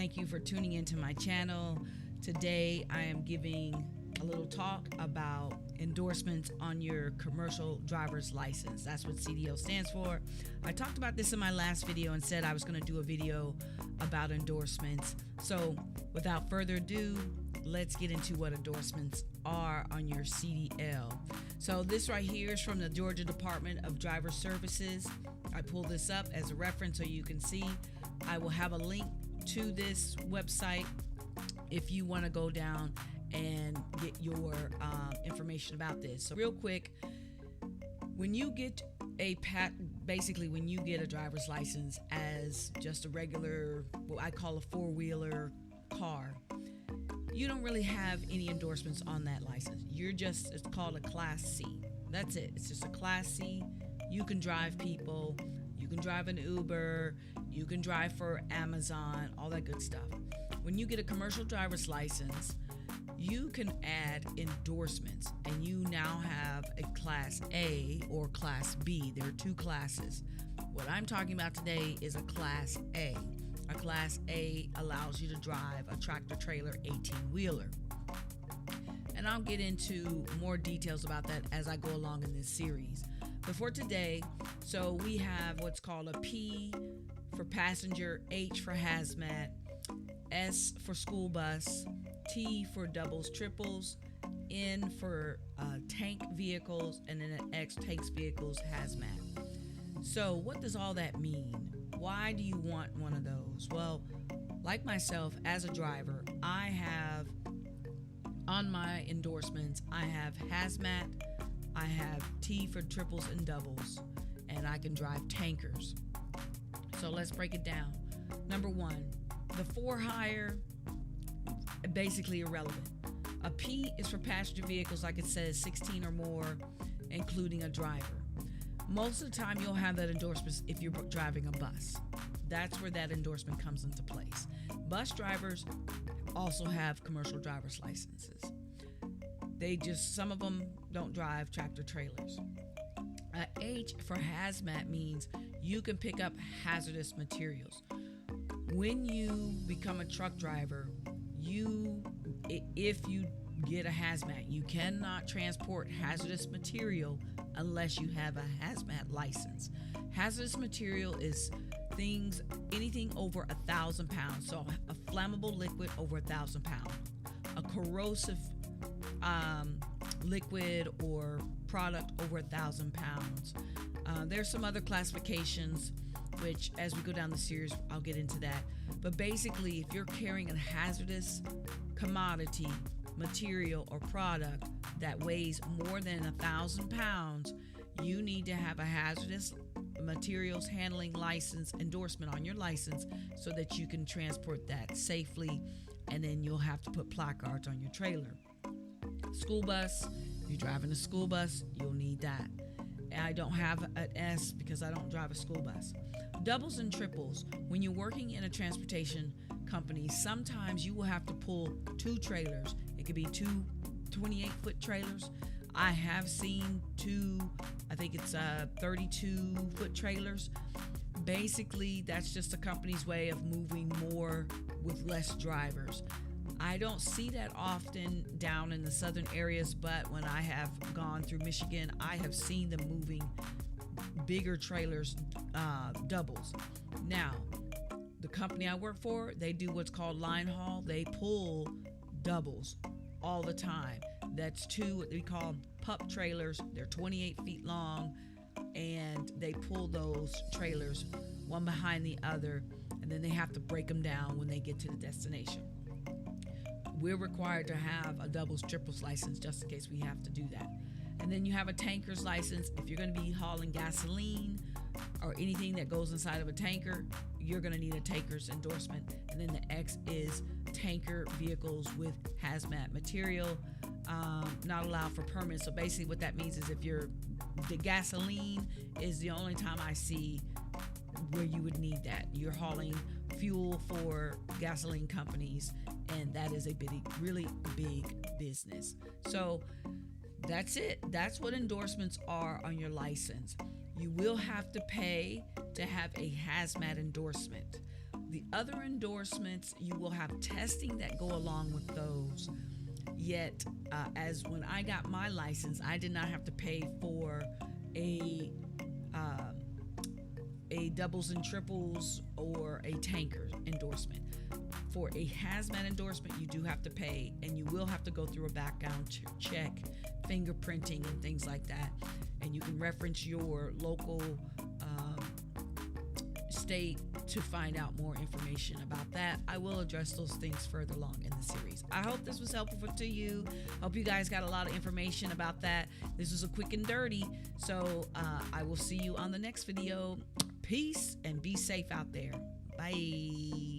Thank you for tuning into my channel. Today I am giving a little talk about endorsements on your commercial driver's license. That's what CDL stands for. I talked about this in my last video and said I was going to do a video about endorsements. So without further ado, let's get into what endorsements are on your CDL. So this right here is from the Georgia Department of Driver Services. I pulled this up as a reference so you can see. I will have a link to this website if you want to go down and get your information about this. So real quick, when you get when you get a driver's license as just a regular, what I call a four-wheeler car, you don't really have any endorsements on that license. It's called a Class C. That's it. It's just a Class C. You can drive people. You can drive an Uber. You can drive for Amazon, all that good stuff. When you get a commercial driver's license, you can add endorsements, and you now have a Class A or Class B. There are two classes. What I'm talking about today is a Class A. A Class A allows you to drive a tractor-trailer 18-wheeler. And I'll get into more details about that as I go along in this series. But for today, so we have what's called a P for passenger, H for hazmat, S for school bus, T for doubles, triples, N for tank vehicles, and then an X, tanks, vehicles, hazmat. So what does all that mean? Why do you want one of those? Well, like myself, as a driver, I have on my endorsements, I have hazmat, I have T for triples and doubles, and I can drive tankers. So let's break it down. Number one, the for hire, basically irrelevant. A P is for passenger vehicles, like it says, 16 or more, including a driver. Most of the time you'll have that endorsement if you're driving a bus. That's where that endorsement comes into place. Bus drivers also have commercial driver's licenses. Some of them don't drive tractor trailers. H for hazmat means you can pick up hazardous materials. When you become a truck driver, if you get a hazmat, you cannot transport hazardous material unless you have a hazmat license. Hazardous material is anything over 1,000 pounds. So a flammable liquid over 1,000 pounds, a corrosive liquid or product over 1,000 pounds. There's some other classifications, which as we go down the series, I'll get into that. But basically, if you're carrying a hazardous commodity, material, or product that weighs more than 1,000 pounds, you need to have a hazardous materials handling license endorsement on your license so that you can transport that safely, and then you'll have to put placards on your trailer. School bus, if you're driving a school bus, you'll need that. I don't have an S because I don't drive a school bus. Doubles and triples, when you're working in a transportation company, sometimes you will have to pull two trailers. It could be two 28-foot trailers. I have seen two, I think it's 32-foot trailers. Basically, that's just a company's way of moving more with less drivers. I don't see that often down in the southern areas, but when I have gone through Michigan, I have seen them moving bigger trailers, doubles. Now, the company I work for, they do what's called line haul. They pull doubles all the time. That's two, what we call pup trailers. They're 28 feet long, and they pull those trailers one behind the other, and then they have to break them down when they get to the destination. We're required to have a doubles, triples license just in case we have to do that. And then you have a tanker's license. If you're going to be hauling gasoline or anything that goes inside of a tanker, you're going to need a tanker's endorsement. And then the X is tanker vehicles with hazmat material, not allowed for permits. So basically what that means is the gasoline is the only time I see where you would need that. You're hauling fuel for gasoline companies, and that is a really big business. So that's it. That's what endorsements are on your license. You will have to pay to have a hazmat endorsement. The other endorsements, you will have testing that go along with those. Yet, as when I got my license, I did not have to pay for a doubles and triples or a tanker endorsement. For a hazmat endorsement, you do have to pay, and you will have to go through a background check, fingerprinting, and things like that. And you can reference your local state to find out more information about that. I will address those things further along in the series. I hope this was helpful to you. Hope you guys got a lot of information about that. This was a quick and dirty. So I will see you on the next video. Peace and be safe out there. Bye.